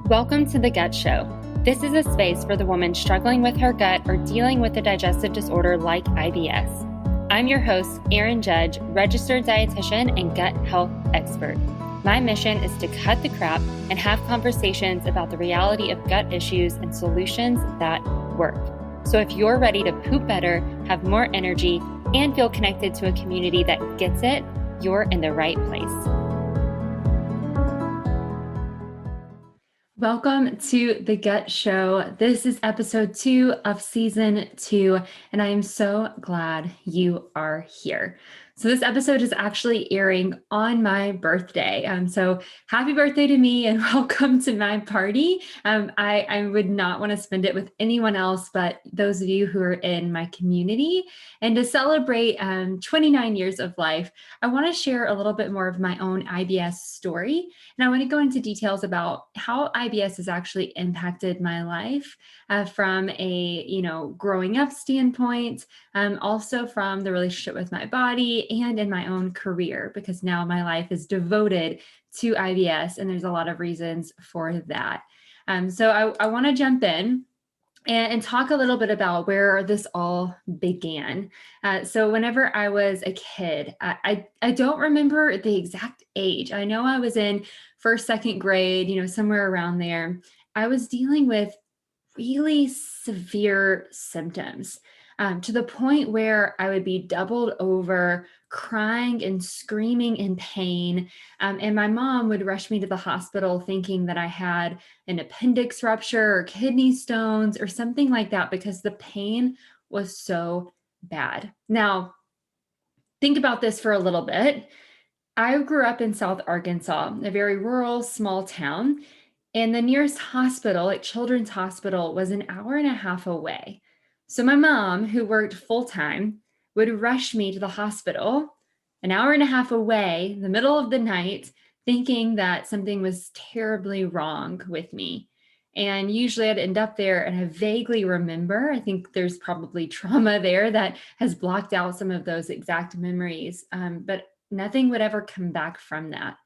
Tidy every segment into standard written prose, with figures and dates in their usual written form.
Welcome to The Gut Show. This is a space for the woman struggling with her gut or dealing with a digestive disorder like IBS. I'm your host, Erin Judge, registered dietitian and gut health expert. My mission is to cut the crap and have conversations about the reality of gut issues and solutions that work. So if you're ready to poop better, have more energy, and feel connected to a community that gets it, you're in the right place. Welcome to The Gut Show. This is episode 2 of season 2, and I am so glad you are here. So this episode is actually airing on my birthday. So happy birthday to me and welcome to my party. I would not want to spend it with anyone else but those of you who are in my community. And to celebrate 29 years of life, I want to share a little bit more of my own IBS story. And I want to go into details about how IBS has actually impacted my life from a, growing up standpoint, also from the relationship with my body and in my own career, because now my life is devoted to IBS and there's a lot of reasons for that. So I want to jump in and talk a little bit about where this all began. So whenever I was a kid, I don't remember the exact age. I know I was in first, second grade, somewhere around there. I was dealing with really severe symptoms to the point where I would be doubled over, crying and screaming in pain. And my mom would rush me to the hospital thinking that I had an appendix rupture or kidney stones or something like that because the pain was so bad. Now, think about this for a little bit. I grew up in South Arkansas, a very rural, small town. And the nearest hospital, like Children's Hospital, was an hour and a half away. So my mom, who worked full-time, would rush me to the hospital an hour and a half away in the middle of the night, thinking that something was terribly wrong with me. And usually I'd end up there and I vaguely remember, I think there's probably trauma there that has blocked out some of those exact memories, but nothing would ever come back from that.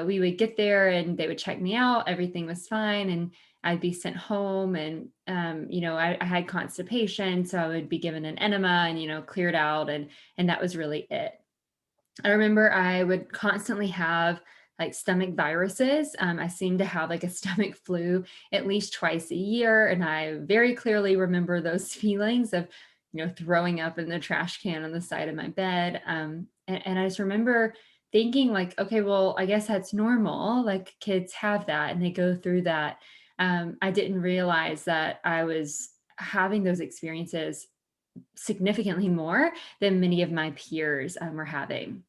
We would get there and they would check me out. Everything was fine. And I'd be sent home and, I had constipation. So I would be given an enema and, cleared out. And that was really it. I remember I would constantly have like stomach viruses. I seemed to have like a stomach flu at least twice a year. And I very clearly remember those feelings of, throwing up in the trash can on the side of my bed. And I just remember thinking like, okay, well, I guess that's normal. Like kids have that and they go through that. I didn't realize that I was having those experiences significantly more than many of my peers were having.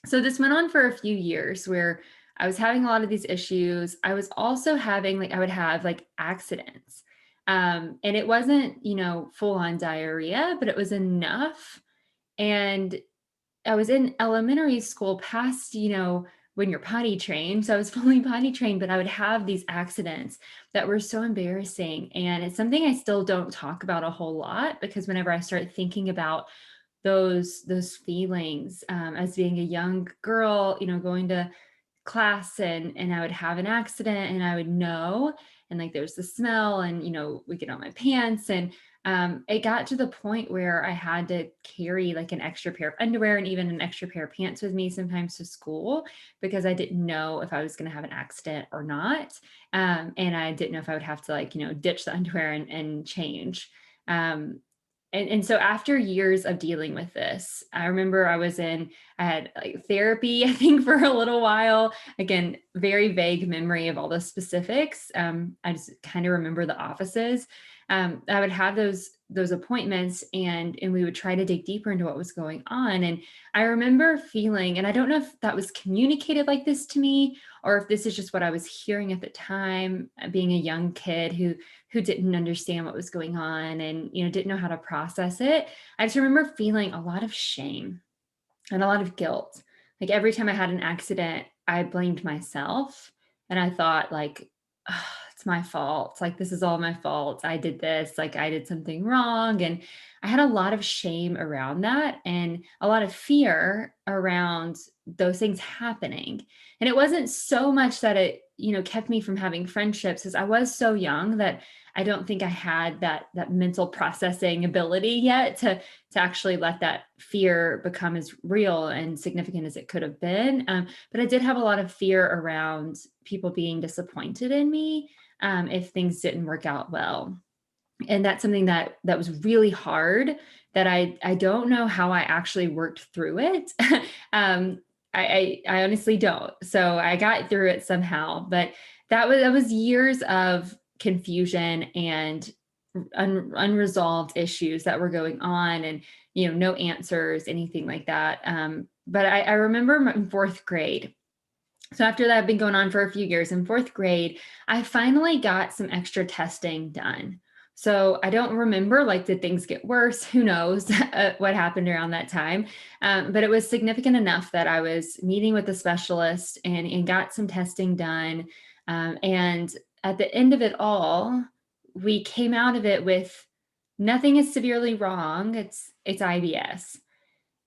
So this went on for a few years where I was having a lot of these issues. I was also having I would have accidents. And it wasn't, full on diarrhea, but it was enough. And I was in elementary school past, when you're potty trained. So I was fully potty trained, but I would have these accidents that were so embarrassing. And it's something I still don't talk about a whole lot because whenever I start thinking about those feelings as being a young girl, going to class and I would have an accident and I would know, and there's the smell and, we get on my pants and it got to the point where I had to carry an extra pair of underwear and even an extra pair of pants with me sometimes to school because I didn't know if I was going to have an accident or not. And I didn't know if I would have to ditch the underwear and change. And so after years of dealing with this, I remember I had therapy, I think for a little while, again, very vague memory of all the specifics. I just kind of remember the offices. I would have those appointments and we would try to dig deeper into what was going on. And I remember feeling, and I don't know if that was communicated like this to me, or if this is just what I was hearing at the time, being a young kid who didn't understand what was going on and, didn't know how to process it. I just remember feeling a lot of shame and a lot of guilt. Every time I had an accident, I blamed myself and I thought "Oh, it's my fault. Like, this is all my fault. I did this, like, I did something wrong. And I had a lot of shame around that and a lot of fear around those things happening. And it wasn't so much that it, kept me from having friendships, because I was so young that I don't think I had that mental processing ability yet to actually let that fear become as real and significant as it could have been. But I did have a lot of fear around people being disappointed in me if things didn't work out well. And that's something that was really hard, that I don't know how I actually worked through it. um, I honestly don't. So I got through it somehow, but that was years of confusion and unresolved issues that were going on, and no answers, anything like that. But I remember in fourth grade. So after that had been going on for a few years, in fourth grade, I finally got some extra testing done. So I don't remember, like, did things get worse? Who knows what happened around that time? But it was significant enough that I was meeting with a specialist and got some testing done. And at the end of it all, we came out of it with nothing is severely wrong. It's IBS.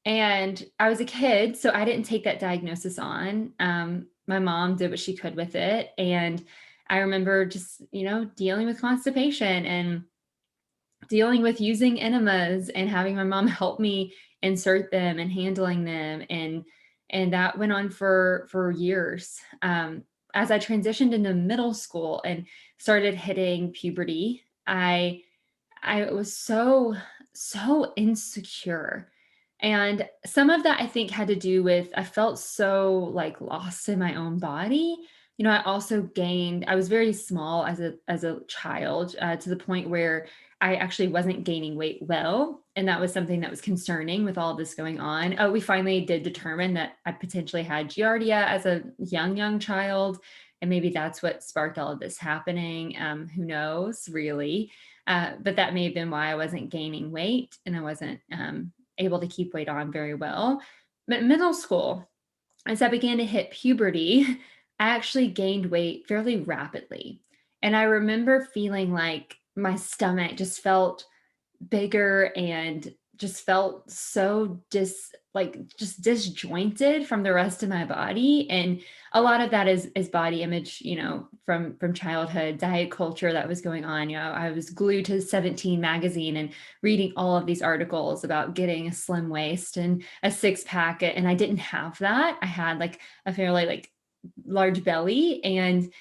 And I was a kid, so I didn't take that diagnosis on. My mom did what she could with it. And I remember just, dealing with constipation and dealing with using enemas and having my mom help me insert them and handling them. And that went on for years. As I transitioned into middle school and started hitting puberty, I was so insecure. And some of that I think had to do with I felt so, like, lost in my own body. I also I was very small as a child, to the point where I actually wasn't gaining weight well. And that was something that was concerning with all of this going on. We finally did determine that I potentially had giardia as a young child. And maybe that's what sparked all of this happening. Who knows, really? But that may have been why I wasn't gaining weight and I wasn't able to keep weight on very well. But middle school, as I began to hit puberty, I actually gained weight fairly rapidly. And I remember feeling like my stomach just felt bigger and just felt so just disjointed from the rest of my body. And a lot of that is body image, from childhood, diet culture that was going on. I was glued to 17 magazine and reading all of these articles about getting a slim waist and a six pack, and I didn't have that. I had, like, a fairly, like, large belly. And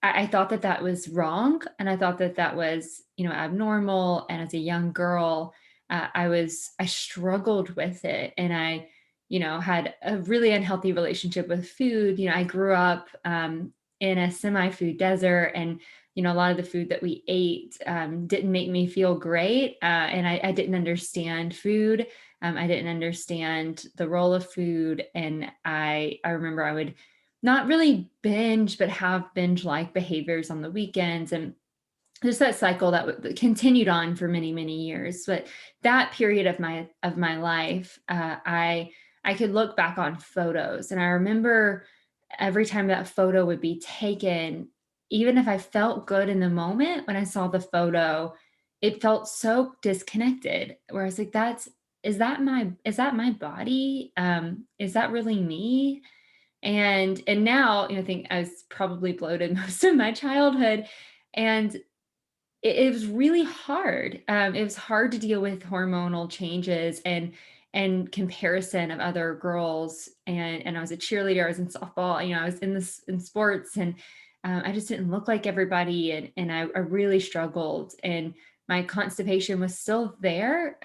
I thought that was wrong. And I thought that was, abnormal. And as a young girl, I struggled with it. And I, had a really unhealthy relationship with food. I grew up in a semi-food desert, and, a lot of the food that we ate didn't make me feel great. And I didn't understand food. I didn't understand the role of food. And I remember I would not really binge, but have binge-like behaviors on the weekends, and just that cycle that continued on for many, many years. But that period of my life, I could look back on photos, and I remember every time that photo would be taken, even if I felt good in the moment when I saw the photo, it felt so disconnected. Where I was like, is that my body? Is that really me? And now, I think I was probably bloated most of my childhood, and it was really hard. It was hard to deal with hormonal changes and comparison of other girls. And I was a cheerleader. I was in softball. I was in sports, and I just didn't look like everybody. And I really struggled. And my constipation was still there.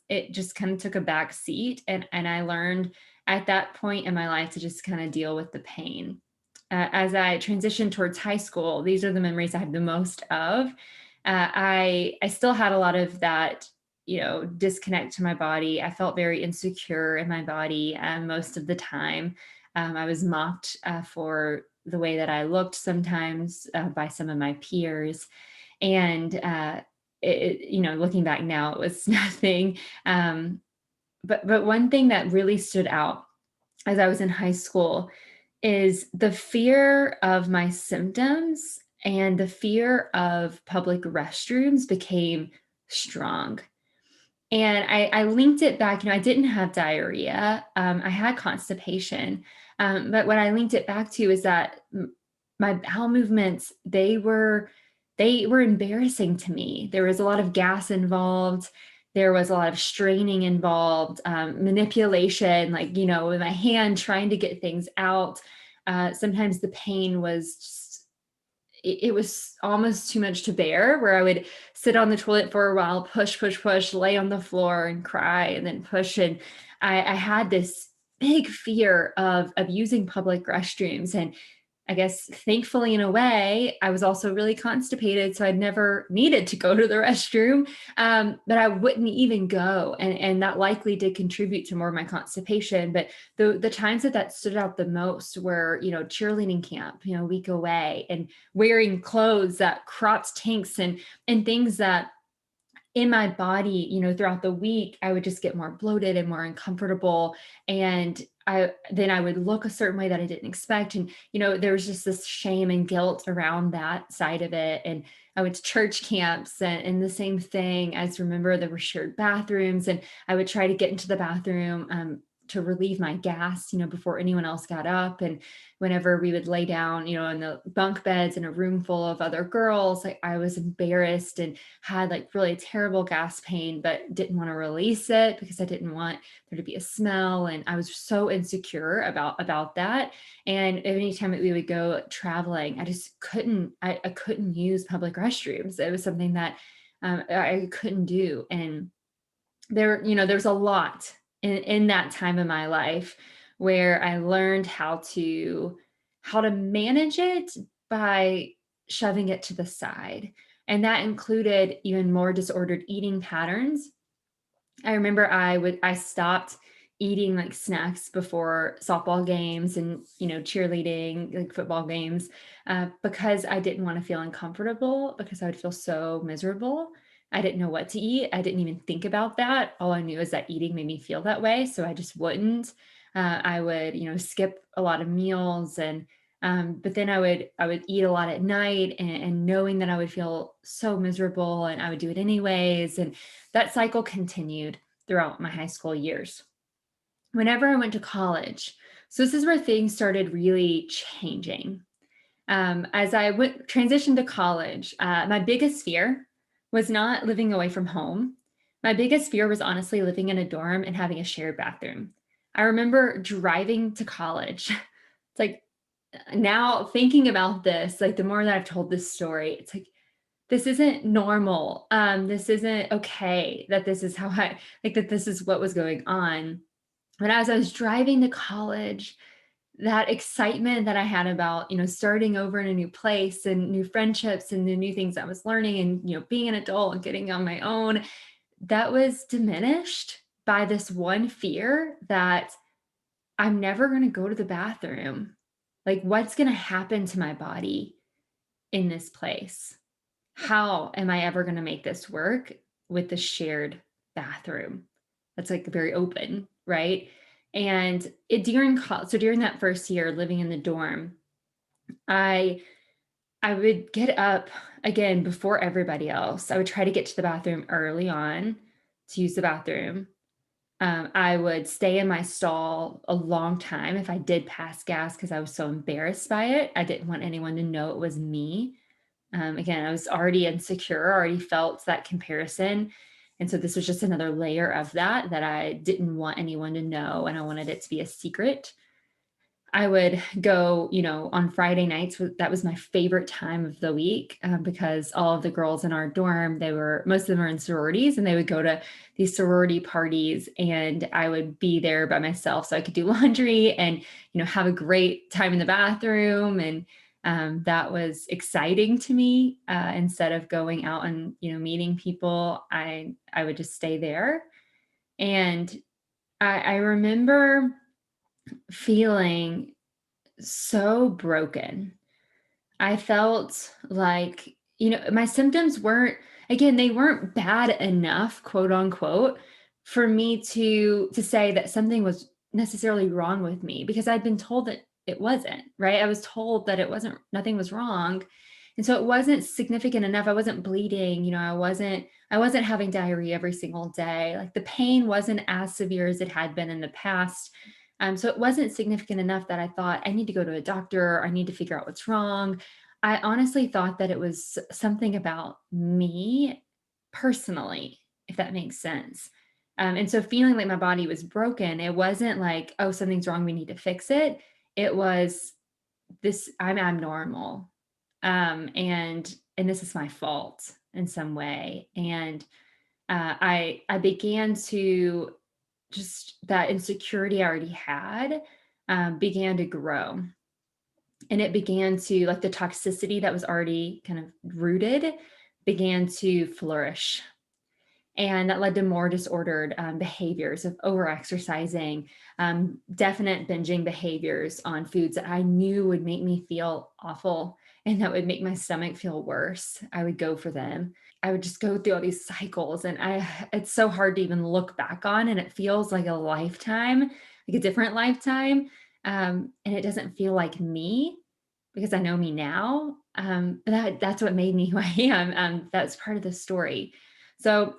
It just kind of took a back seat, and I learned at that point in my life to just kind of deal with the pain. As I transitioned towards high school, these are the memories I have the most of. I still had a lot of that, disconnect to my body. I felt very insecure in my body most of the time. I was mocked for the way that I looked sometimes by some of my peers. And, looking back now, it was nothing. But one thing that really stood out as I was in high school is the fear of my symptoms and the fear of public restrooms became strong. And I linked it back, I didn't have diarrhea. I had constipation. But what I linked it back to is that my bowel movements, they were embarrassing to me. There was a lot of gas involved. There was a lot of straining involved, manipulation, like, with my hand trying to get things out. Sometimes the pain was just, it was almost too much to bear, where I would sit on the toilet for a while, push, push, push, lay on the floor and cry, and then push. And I had this big fear of using public restrooms. And I guess thankfully, in a way, I was also really constipated, so I'd never needed to go to the restroom, but I wouldn't even go, and that likely did contribute to more of my constipation. But the times that stood out the most were, cheerleading camp, a week away, and wearing clothes that cropped tanks and things that in my body, throughout the week, I would just get more bloated and more uncomfortable. And I would look a certain way that I didn't expect. And, there was just this shame and guilt around that side of it. And I went to church camps, and the same thing. As remember, there were shared bathrooms, and I would try to get into the bathroom, to relieve my gas, before anyone else got up. And whenever we would lay down, in the bunk beds in a room full of other girls, like, I was embarrassed and had like really terrible gas pain, but didn't want to release it because I didn't want there to be a smell. And I was so insecure about that. And anytime that we would go traveling, I just I couldn't use public restrooms. It was something that I couldn't do. And there's a lot in that time of my life where I learned how to manage it by shoving it to the side. And that included even more disordered eating patterns. I remember I stopped eating like snacks before softball games and, cheerleading, like football games, because I didn't want to feel uncomfortable, because I would feel so miserable. I didn't know what to eat. I didn't even think about that. All I knew is that eating made me feel that way. So I just wouldn't. I would, skip a lot of meals, and but then I would eat a lot at night, and knowing that I would feel so miserable, and I would do it anyways. And that cycle continued throughout my high school years. Whenever I went to college, so this is where things started really changing. As I transitioned to college, my biggest fear was not living away from home. My biggest fear was honestly living in a dorm and having a shared bathroom. I remember driving to college. It's like, now thinking about this, like, the more that I've told this story, it's like, this isn't normal. This isn't okay that this is how that this is what was going on. But as I was driving to college, that excitement that I had about, starting over in a new place and new friendships and the new things I was learning, and, being an adult and getting on my own, that was diminished by this one fear that I'm never going to go to the bathroom. Like, what's going to happen to my body in this place? How am I ever going to make this work with the shared bathroom that's like very open, right? And during that first year living in the dorm, I would get up again before everybody else. I would try to get to the bathroom early on to use the bathroom. I would stay in my stall a long time if I did pass gas, because I was so embarrassed by it. I didn't want anyone to know it was me. Again, I was already insecure, already felt that comparison. And so this was just another layer of that I didn't want anyone to know, and I wanted it to be a secret. I would go, on Friday nights. That was my favorite time of the week, because all of the girls in our dorm, most of them are in sororities, and they would go to these sorority parties, and I would be there by myself so I could do laundry and, have a great time in the bathroom. And that was exciting to me. Instead of going out and, meeting people, I would just stay there. And I remember feeling so broken. I felt like, my symptoms they weren't bad enough, quote unquote, for me to say that something was necessarily wrong with me, because I'd been told that it wasn't, right? I was told that nothing was wrong. And so it wasn't significant enough. I wasn't bleeding, I wasn't having diarrhea every single day. Like the pain wasn't as severe as it had been in the past. So it wasn't significant enough that I thought I need to go to a doctor, or I need to figure out what's wrong. I honestly thought that it was something about me personally, if that makes sense. And so feeling like my body was broken, it wasn't like, oh, something's wrong, we need to fix it. It was this, I'm abnormal. And this is my fault in some way. And I began to, just that insecurity I already had, began to grow. And it began to, like, the toxicity that was already kind of rooted began to flourish. And that led to more disordered behaviors of overexercising, definite binging behaviors on foods that I knew would make me feel awful and that would make my stomach feel worse. I would go for them. I would just go through all these cycles, and it's so hard to even look back on, and it feels like a lifetime, like a different lifetime. And it doesn't feel like me because I know me now. But that's what made me who I am. That's part of the story. So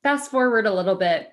fast forward a little bit.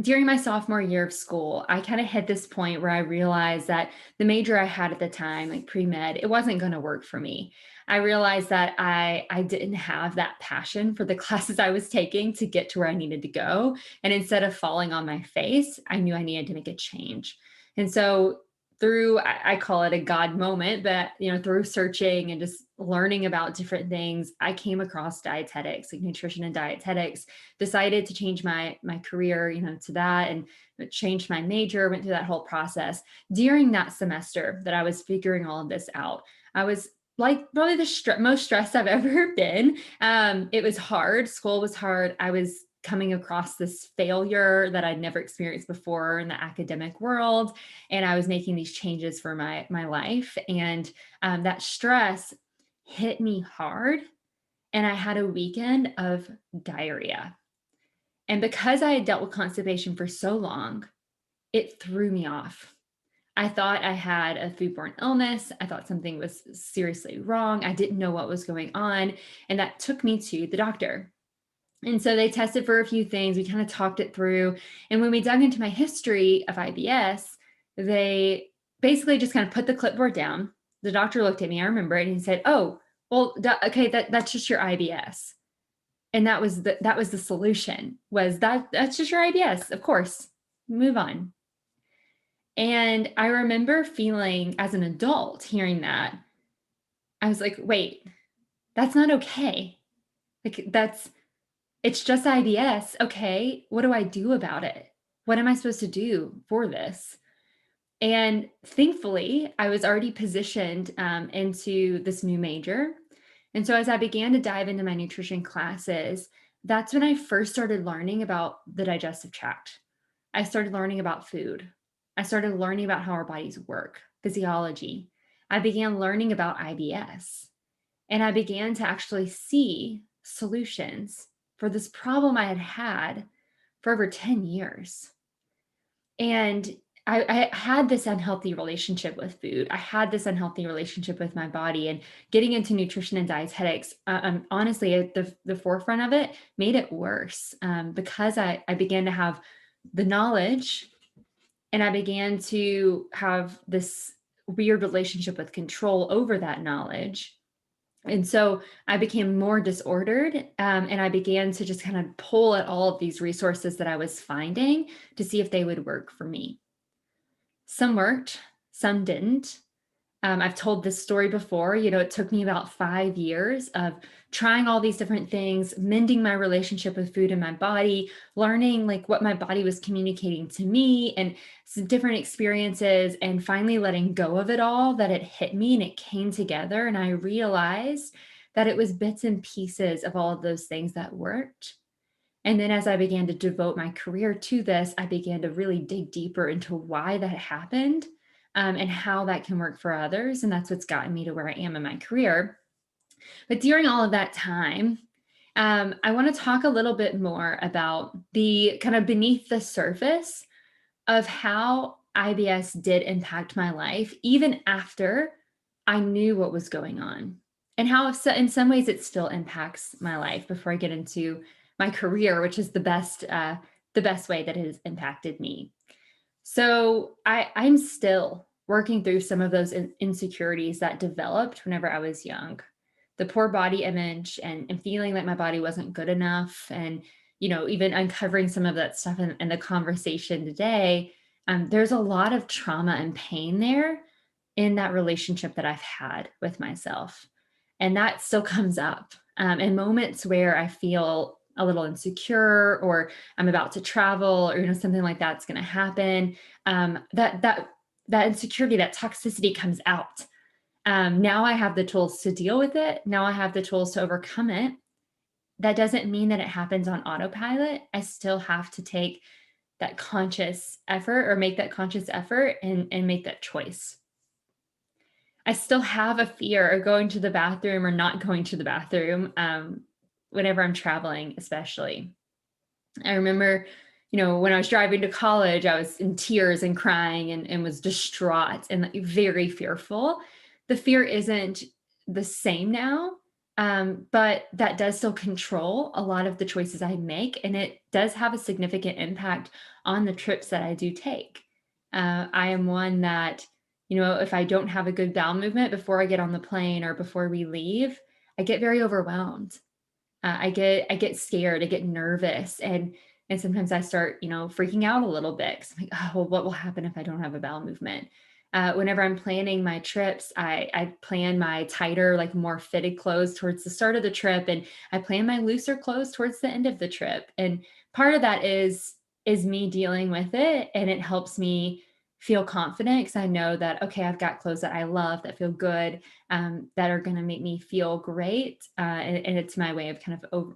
During my sophomore year of school, I kind of hit this point where I realized that the major I had at the time, like pre-med, it wasn't going to work for me. I realized that I didn't have that passion for the classes I was taking to get to where I needed to go. And instead of falling on my face, I knew I needed to make a change. And so through, I call it a God moment, but through searching and just learning about different things, I came across dietetics, like nutrition and dietetics, decided to change my career, to that, and changed my major, went through that whole process. During that semester that I was figuring all of this out, I was like probably the most stressed I've ever been. It was hard. School was hard. I was coming across this failure that I'd never experienced before in the academic world. And I was making these changes for my life. And that stress hit me hard. And I had a weekend of diarrhea. And because I had dealt with constipation for so long, it threw me off. I thought I had a foodborne illness. I thought something was seriously wrong. I didn't know what was going on. And that took me to the doctor. And so they tested for a few things. We kind of talked it through. And when we dug into my history of IBS, they basically just kind of put the clipboard down. The doctor looked at me, I remember it, and he said, "Oh, well, okay, that's just your IBS." And that was the solution, was that's just your IBS. Of course, move on. And I remember feeling, as an adult, hearing that, I was like, wait, that's not okay. Like, it's just IBS. Okay, what do I do about it? What am I supposed to do for this? And thankfully, I was already positioned into this new major. And so as I began to dive into my nutrition classes, that's when I first started learning about the digestive tract. I started learning about food. I started learning about how our bodies work, physiology. I began learning about IBS. And I began to actually see solutions for this problem I had had for over 10 years. And I had this unhealthy relationship with food. I had this unhealthy relationship with my body, and getting into nutrition and dietetics, honestly, at the forefront of it, made it worse, because I began to have the knowledge, and I began to have this weird relationship with control over that knowledge. And so I became more disordered, and I began to just kind of pull at all of these resources that I was finding to see if they would work for me. Some worked, some didn't. I've told this story before. It took me about 5 years of trying all these different things, mending my relationship with food and my body, learning like what my body was communicating to me, and some different experiences, and finally letting go of it all, that it hit me and it came together. And I realized that it was bits and pieces of all of those things that worked. And then as I began to devote my career to this, I began to really dig deeper into why that happened, and how that can work for others. And that's what's gotten me to where I am in my career. But during all of that time, I want to talk a little bit more about the kind of beneath the surface of how IBS did impact my life, even after I knew what was going on. and how in some ways it still impacts my life before I get into my career, which is the best way that it has impacted me. So I'm still working through some of those insecurities that developed whenever I was young. The poor body image and feeling like my body wasn't good enough. And, even uncovering some of that stuff in the conversation today. There's a lot of trauma and pain there in that relationship that I've had with myself. And that still comes up in moments where I feel a little insecure, or I'm about to travel, or something like that's going to happen. That insecurity, that toxicity comes out. Now I have the tools to deal with it. Now I have the tools to overcome it. That doesn't mean that it happens on autopilot. I still have to take that conscious effort, or make that conscious effort and make that choice. I still have a fear of going to the bathroom or not going to the bathroom whenever I'm traveling, especially. I remember, when I was driving to college, I was in tears and crying and was distraught and like very fearful. The fear isn't the same now, but that does still control a lot of the choices I make. And it does have a significant impact on the trips that I do take. I am one that, if I don't have a good bowel movement before I get on the plane or before we leave, I get very overwhelmed. I get scared, I get nervous, and sometimes I start, freaking out a little bit because I'm like, oh, well, what will happen if I don't have a bowel movement? Whenever I'm planning my trips, I plan my tighter, like more fitted clothes towards the start of the trip, and I plan my looser clothes towards the end of the trip. And part of that is me dealing with it, and it helps me feel confident because I know that, okay, I've got clothes that I love, that feel good, that are going to make me feel great. And it's my way of kind of,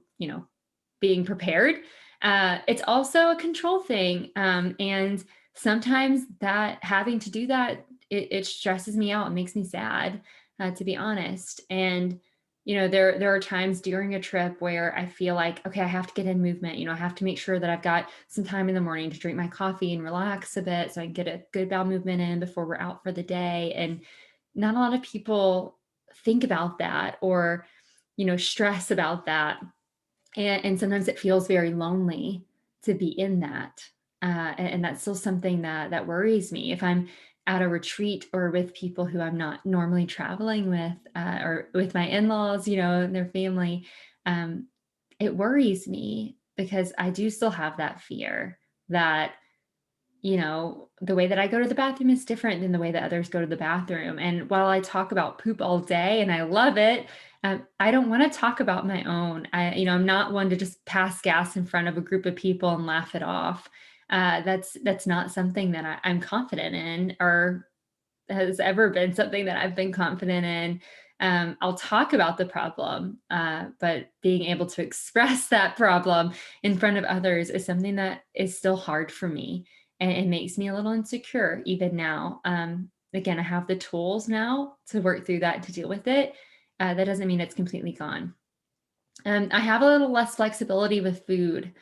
being prepared. It's also a control thing. And sometimes that having to do that, it stresses me out and makes me sad, to be honest. And, there are times during a trip where I feel like, okay, I have to get in movement. I have to make sure that I've got some time in the morning to drink my coffee and relax a bit so I can get a good bowel movement in before we're out for the day. And not a lot of people think about that, or, stress about that. And sometimes it feels very lonely to be in that. And that's still something that worries me. If I'm at a retreat or with people who I'm not normally traveling with, or with my in-laws, and their family, it worries me because I do still have that fear that, the way that I go to the bathroom is different than the way that others go to the bathroom. And while I talk about poop all day and I love it, I don't want to talk about my own. I'm not one to just pass gas in front of a group of people and laugh it off. That's not something that I'm confident in, or has ever been something that I've been confident in. I'll talk about the problem, but being able to express that problem in front of others is something that is still hard for me, and it makes me a little insecure even now. Again, I have the tools now to work through that, to deal with it. That doesn't mean it's completely gone. I have a little less flexibility with food.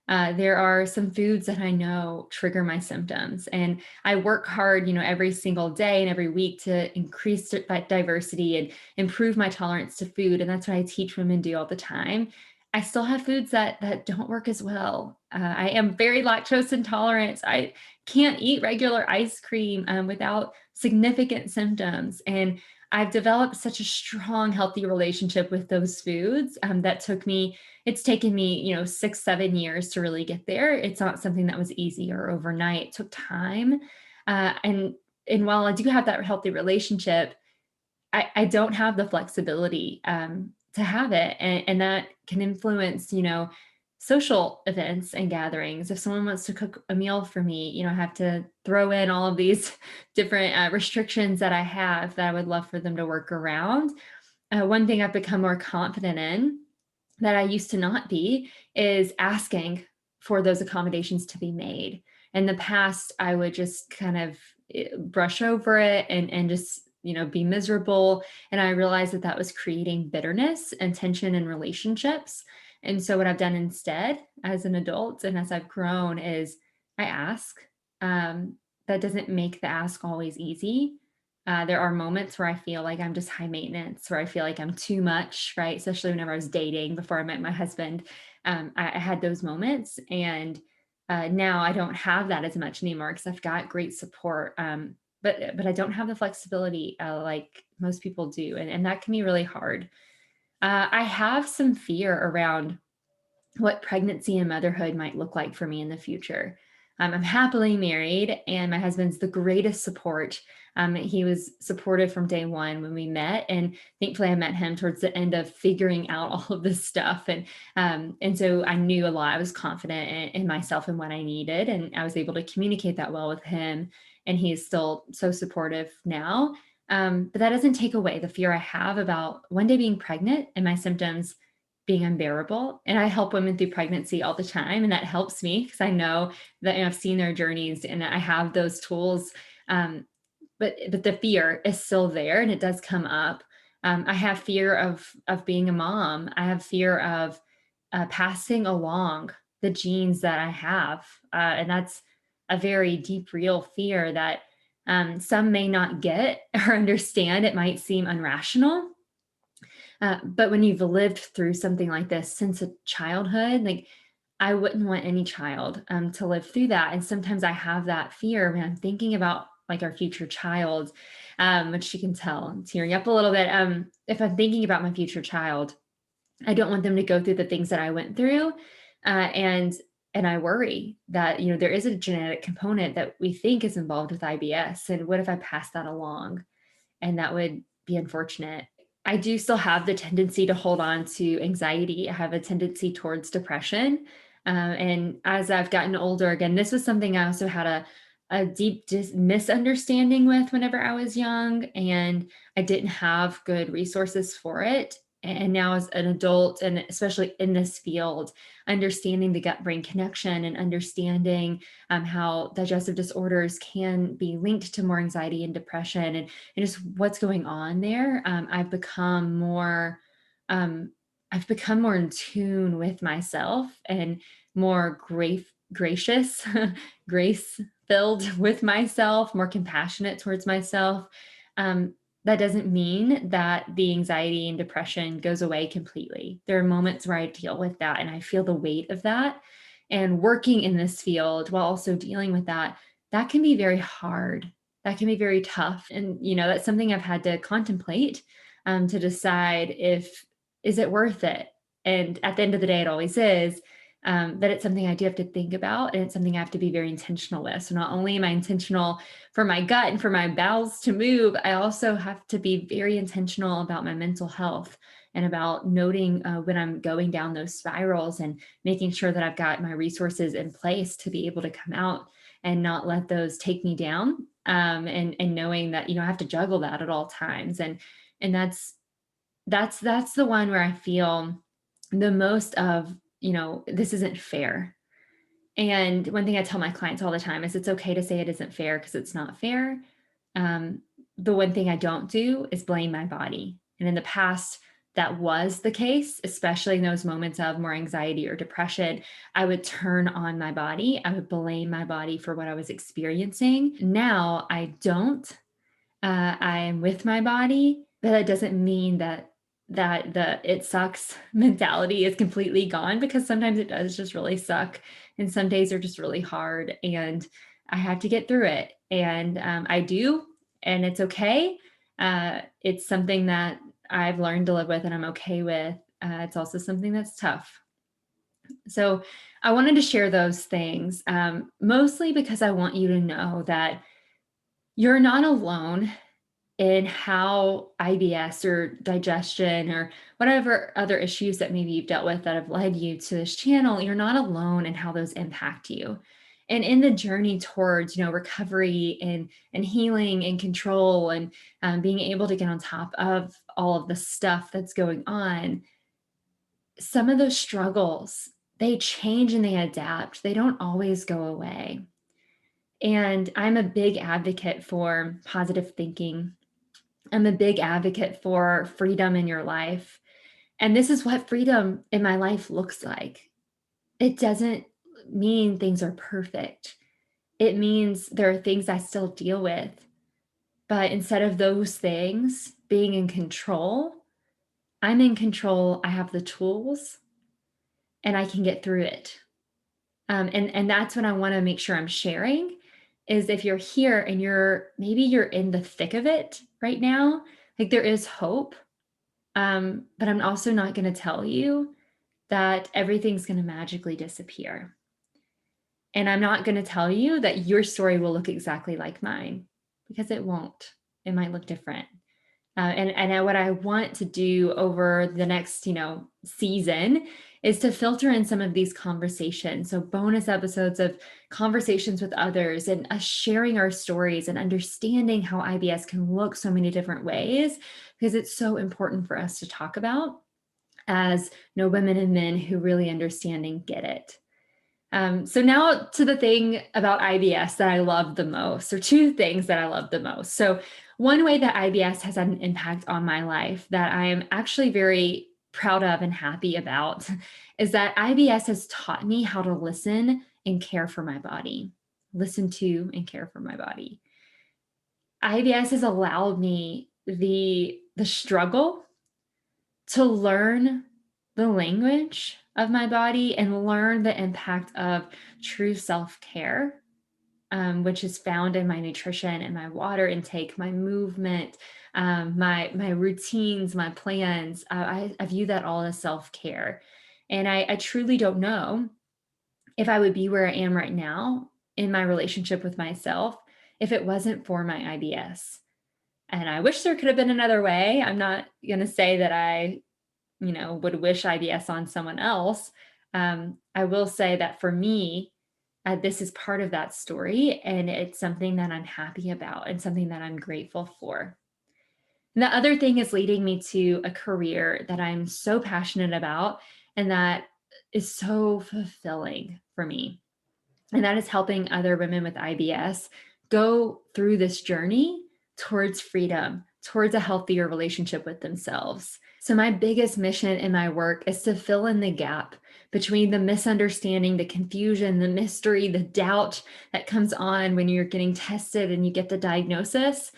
There are some foods that I know trigger my symptoms, and I work hard, every single day and every week to increase diversity and improve my tolerance to food. And that's what I teach women do all the time. I still have foods that don't work as well. I am very lactose intolerant. I can't eat regular ice cream without significant symptoms. And I've developed such a strong, healthy relationship with those foods it's taken me, 6, 7 years to really get there. It's not something that was easy or overnight. It took time. And while I do have that healthy relationship, I don't have the flexibility to have it. And that can influence, social events and gatherings. If someone wants to cook a meal for me, I have to throw in all of these different restrictions that I have that I would love for them to work around. One thing I've become more confident in that I used to not be is asking for those accommodations to be made. In the past, I would just kind of brush over it and just, be miserable. And I realized that was creating bitterness and tension in relationships. And so what I've done instead as an adult and as I've grown is I ask. That doesn't make the ask always easy. There are moments where I feel like I'm just high maintenance, where I feel like I'm too much, right? Especially whenever I was dating before I met my husband. I had those moments, and now I don't have that as much anymore because I've got great support. But I don't have the flexibility like most people do, and that can be really hard. I have some fear around what pregnancy and motherhood might look like for me in the future. I'm happily married, and my husband's the greatest support. He was supportive from day one when we met, and thankfully, I met him towards the end of figuring out all of this stuff, and so I knew a lot. I was confident in myself and what I needed, and I was able to communicate that well with him. And he is still so supportive now. But that doesn't take away the fear I have about one day being pregnant and my symptoms being unbearable. And I help women through pregnancy all the time. And that helps me because I know that I've seen their journeys and I have those tools. Um, but the fear is still there and it does come up. I have fear of being a mom. I have fear of passing along the genes that I have. And that's a very deep, real fear that some may not get or understand. It might seem unrational, but when you've lived through something like this since a childhood, like I wouldn't want any child to live through that. And sometimes I have that fear when I'm thinking about like our future child, which you can tell I'm tearing up a little bit. If I'm thinking about my future child, I don't want them to go through the things that I went through, and I worry that there is a genetic component that we think is involved with IBS, and what if I pass that along? And that would be unfortunate. I do still have the tendency to hold on to anxiety. I have a tendency towards depression. And as I've gotten older, again, this was something I also had a deep misunderstanding with whenever I was young, and I didn't have good resources for it. And now, as an adult, and especially in this field, understanding the gut brain connection and understanding how digestive disorders can be linked to more anxiety and depression, and just what's going on there, um, I've become more in tune with myself and more gracious, grace filled with myself, more compassionate towards myself. That doesn't mean that the anxiety and depression goes away completely. There are moments where I deal with that and I feel the weight of that. And working in this field while also dealing with that, that can be very hard. That can be very tough. And, that's something I've had to contemplate to decide is it worth it? And at the end of the day, it always is. That it's something I do have to think about, and it's something I have to be very intentional with. So not only am I intentional for my gut and for my bowels to move, I also have to be very intentional about my mental health and about noting when I'm going down those spirals and making sure that I've got my resources in place to be able to come out and not let those take me down. And knowing that, I have to juggle that at all times. And that's the one where I feel the most of, this isn't fair. And one thing I tell my clients all the time is it's okay to say it isn't fair because it's not fair. Um, the one thing I don't do is blame my body. And in the past, that was the case, especially in those moments of more anxiety or depression. I would turn on my body. I would blame my body for what I was experiencing. Now I don't. I'm with my body, but that doesn't mean that the it sucks mentality is completely gone, because sometimes it does just really suck, and some days are just really hard, and I have to get through it, and I do, and it's okay. It's something that I've learned to live with, and I'm okay with. It's also something that's tough. So I wanted to share those things, mostly because I want you to know that you're not alone in how IBS or digestion or whatever other issues that maybe you've dealt with that have led you to this channel. You're not alone in how those impact you. And in the journey towards, recovery and healing and control and being able to get on top of all of the stuff that's going on, some of those struggles, they change and they adapt. They don't always go away. And I'm a big advocate for positive thinking. I'm a big advocate for freedom in your life. And this is what freedom in my life looks like. It doesn't mean things are perfect. It means there are things I still deal with. But instead of those things being in control, I'm in control. I have the tools and I can get through it. And that's what I want to make sure I'm sharing is if you're here and maybe you're in the thick of it right now, like there is hope. But I'm also not going to tell you that everything's going to magically disappear. And I'm not going to tell you that your story will look exactly like mine, because it won't. It might look different. And what I want to do over the next, season is to filter in some of these conversations. So bonus episodes of conversations with others and us sharing our stories and understanding how IBS can look so many different ways, because it's so important for us to talk about as women and men who really understand and get it. So now to the thing about IBS that I love the most, or two things that I love the most. So one way that IBS has had an impact on my life that I am actually very proud of and happy about is that IBS has taught me how to listen and care for my body. Listen to and care for my body. IBS has allowed me the struggle to learn the language of my body and learn the impact of true self-care, which is found in my nutrition and my water intake, my movement, my routines, my plans. I view that all as self-care. And I truly don't know if I would be where I am right now in my relationship with myself if it wasn't for my IBS. And I wish there could have been another way. I'm not going to say that I would wish IBS on someone else. I will say that for me, this is part of that story, and it's something that I'm happy about and something that I'm grateful for. And the other thing is leading me to a career that I'm so passionate about and that is so fulfilling for me. And that is helping other women with IBS go through this journey towards freedom, towards a healthier relationship with themselves. So my biggest mission in my work is to fill in the gap between the misunderstanding, the confusion, the mystery, the doubt that comes on when you're getting tested and you get the diagnosis.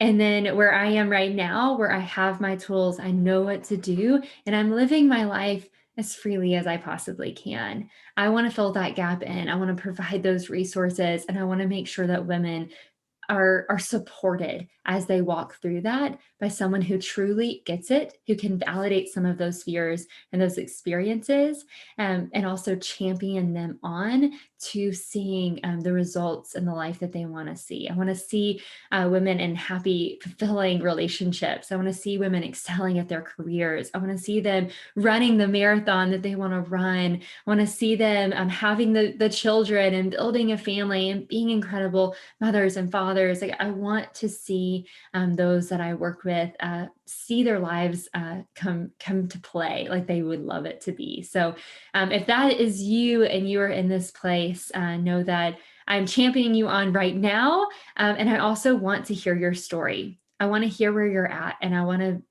And then where I am right now, where I have my tools, I know what to do, and I'm living my life as freely as I possibly can. I want to fill that gap in. I want to provide those resources, and I want to make sure that women are supported as they walk through that by someone who truly gets it, who can validate some of those fears and those experiences, and also champion them on to seeing the results in the life that they want to see. I want to see women in happy, fulfilling relationships. I want to see women excelling at their careers. I want to see them running the marathon that they want to run. I want to see them having the children and building a family and being incredible mothers and fathers. Like, I want to see those that I work with see their lives come to play like they would love it to be. So if that is you and you are in this place, know that I'm championing you on right now. And I also want to hear your story. I want to hear where you're at, and I want to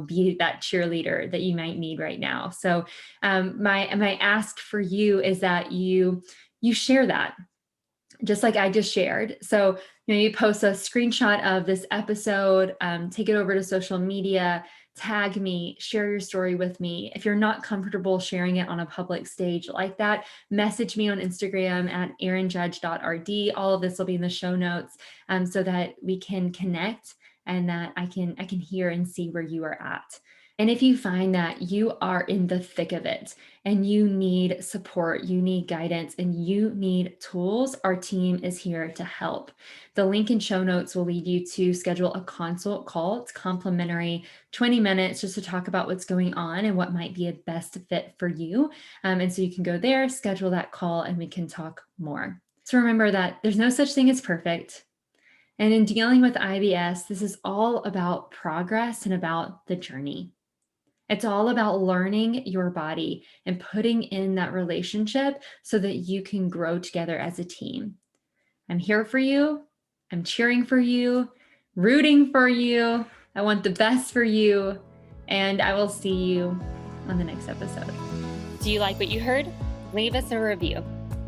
be that cheerleader that you might need right now. So my ask for you is that you share that, just like I just shared. So you post a screenshot of this episode, take it over to social media, tag me, share your story with me. If you're not comfortable sharing it on a public stage like that, message me on Instagram at erinjudge.rd. All of this will be in the show notes, so that we can connect and that I can hear and see where you are at. And if you find that you are in the thick of it and you need support, you need guidance, and you need tools, our team is here to help. The link in show notes will lead you to schedule a consult call. It's complimentary, 20 minutes just to talk about what's going on and what might be a best fit for you. And so you can go there, schedule that call, and we can talk more. So remember that there's no such thing as perfect. And in dealing with IBS, this is all about progress and about the journey. It's all about learning your body and putting in that relationship so that you can grow together as a team. I'm here for you. I'm cheering for you, rooting for you. I want the best for you. And I will see you on the next episode. Do you like what you heard? Leave us a review.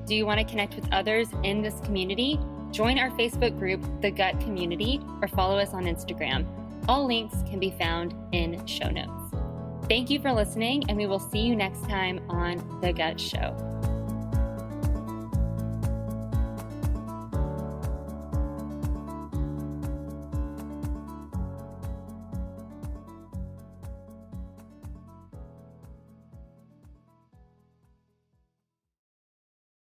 Do you want to connect with others in this community? Join our Facebook group, The Gut Community, or follow us on Instagram. All links can be found in show notes. Thank you for listening, and we will see you next time on The Gut Show.